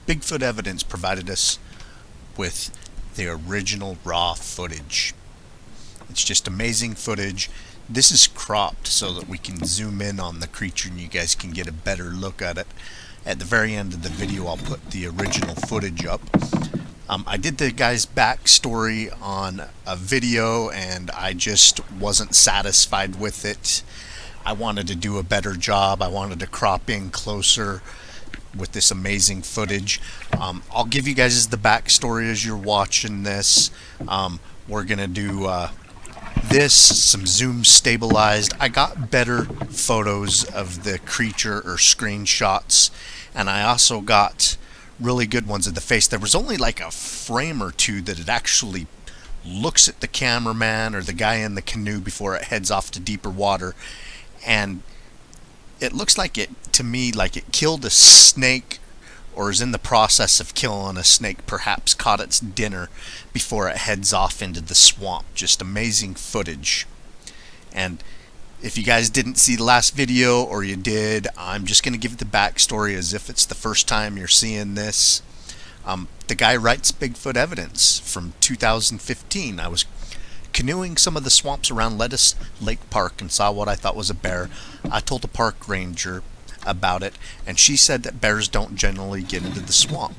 Bigfoot Evidence provided us with the original raw footage. It's just amazing footage. This is cropped so that we can zoom in on the creature and you guys can get a better look at it. At the very end of the video, I'll put the original footage up. I did the guy's backstory on a video and I just wasn't satisfied with it. I wanted to do a better job. I wanted to crop in closer with this amazing footage. I'll give you guys the backstory as you're watching this. We're gonna do this, some zoom stabilized. I got better photos of the creature or screenshots, and I also got really good ones of the face. There was only like a frame or two that it actually looks at the cameraman or the guy in the canoe before it heads off to deeper water, and it looks like it, to me, like it killed a snake or is in the process of killing a snake, perhaps caught its dinner before it heads off into the swamp. Just amazing footage. And if you guys didn't see the last video, or you did, I'm just going to give the backstory as if it's the first time you're seeing this. The guy writes Bigfoot Evidence from 2015. I was canoeing some of the swamps around Lettuce Lake Park and saw what I thought was a bear. I told the park ranger about it, and she said that bears don't generally get into the swamp,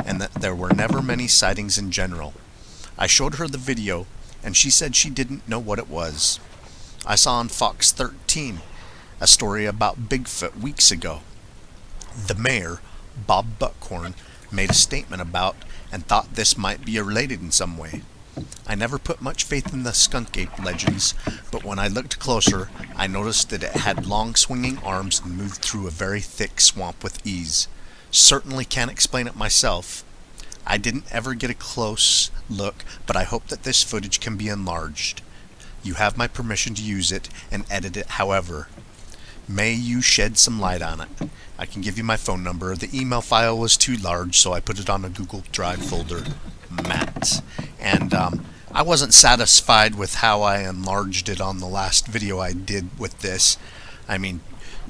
and that there were never many sightings in general. I showed her the video, and she said she didn't know what it was. I saw on Fox 13 a story about Bigfoot weeks ago. The mayor, Bob Buckhorn, made a statement about and thought this might be related in some way. I never put much faith in the Skunk Ape legends, but when I looked closer, I noticed that it had long swinging arms and moved through a very thick swamp with ease. Certainly can't explain it myself. I didn't ever get a close look, but I hope that this footage can be enlarged. You have my permission to use it and edit it however. May you shed some light on it. I can give you my phone number. The email file was too large, so I put it on a Google Drive folder. Matt. And I wasn't satisfied with how I enlarged it on the last video I did with this. I mean,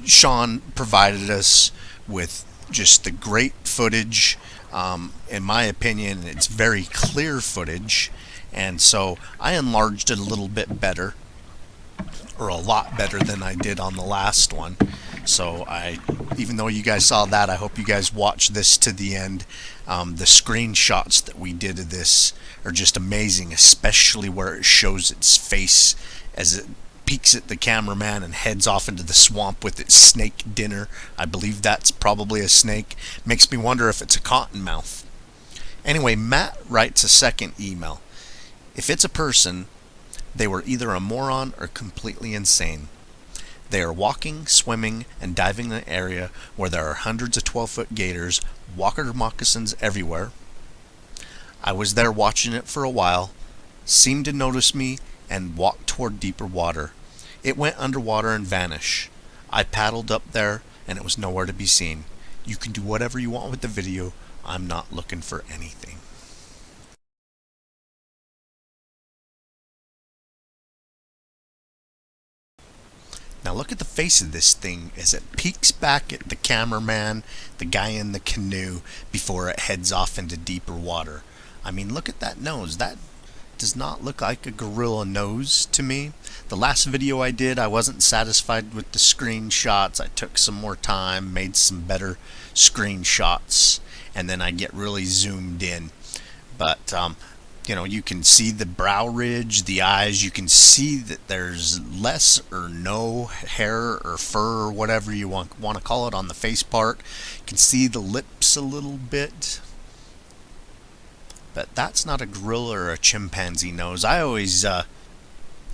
Sean provided us with just the great footage. In my opinion, it's very clear footage, and so I enlarged it a little bit better, or a lot better than I did on the last one. So even though you guys saw that, I hope you guys watch this to the end. The screenshots that we did of this are just amazing, especially where it shows its face as it peeks at the cameraman and heads off into the swamp with its snake dinner. I believe that's probably a snake. Makes me wonder if it's a cottonmouth. Anyway, Matt writes a second email. If it's a person, they were either a moron or completely insane. They are walking, swimming, and diving in an area where there are hundreds of 12-foot gators, walker moccasins everywhere. I was there watching it for a while, seemed to notice me, and walked toward deeper water. It went underwater and vanished. I paddled up there, and it was nowhere to be seen. You can do whatever you want with the video. I'm not looking for anything. Now look at the face of this thing as it peeks back at the cameraman, the guy in the canoe, before it heads off into deeper water. I mean, look at that nose. That does not look like a gorilla nose to me. The last video I did, I wasn't satisfied with the screenshots. I took some more time, made some better screenshots, and then I get really zoomed in. But you know, you can see the brow ridge, the eyes. You can see that there's less or no hair or fur or whatever you want to call it on the face part. You can see the lips a little bit. But that's not a gorilla or a chimpanzee nose. I always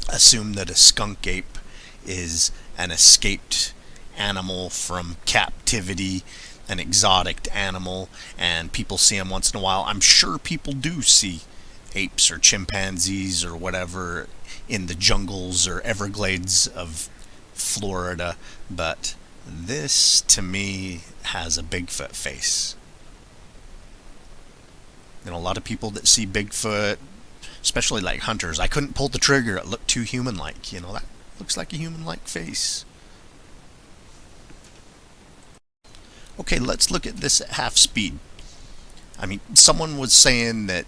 assume that a skunk ape is an escaped animal from captivity, an exotic animal, and people see them once in a while. I'm sure people do see apes or chimpanzees or whatever in the jungles or Everglades of Florida, but this to me has a Bigfoot face. You know, a lot of people that see Bigfoot, especially like hunters, I couldn't pull the trigger, it looked too human-like. You know, that looks like a human-like face. Okay, let's look at this at half speed. I mean, someone was saying that,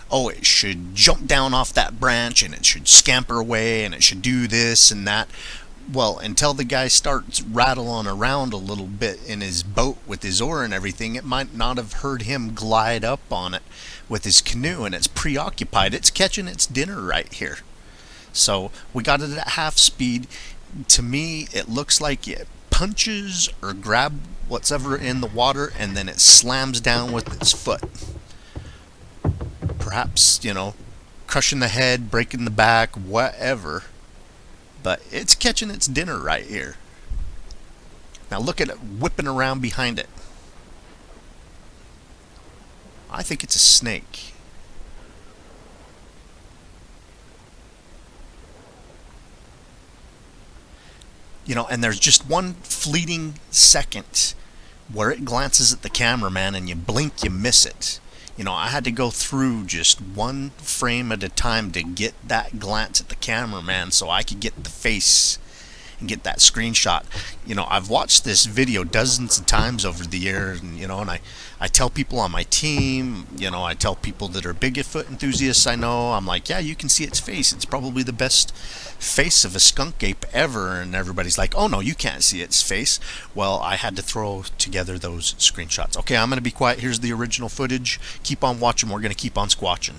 oh, it should jump down off that branch and it should scamper away and it should do this and that. Well, until the guy starts rattling around a little bit in his boat with his oar and everything, it might not have heard him glide up on it with his canoe, and it's preoccupied. It's catching its dinner right here. So we got it at half speed. To me, it looks like it punches or grab what's ever in the water and then it slams down with its foot. Perhaps, crushing the head, breaking the back, whatever. But it's catching its dinner right here. Now look at it whipping around behind it. I think it's a snake. And there's just one fleeting second where it glances at the cameraman and you blink, you miss it. I had to go through just one frame at a time to get that glance at the cameraman so I could get the face and get that screenshot. I've watched this video dozens of times over the years, and I tell people on my team, I tell people that are Bigfoot enthusiasts I know, I'm like, yeah, you can see its face. It's probably the best face of a skunk ape ever, and everybody's like, oh no, you can't see its face. Well, I had to throw together those screenshots. Okay, I'm going to be quiet. Here's the original footage. Keep on watching. We're going to keep on squatching.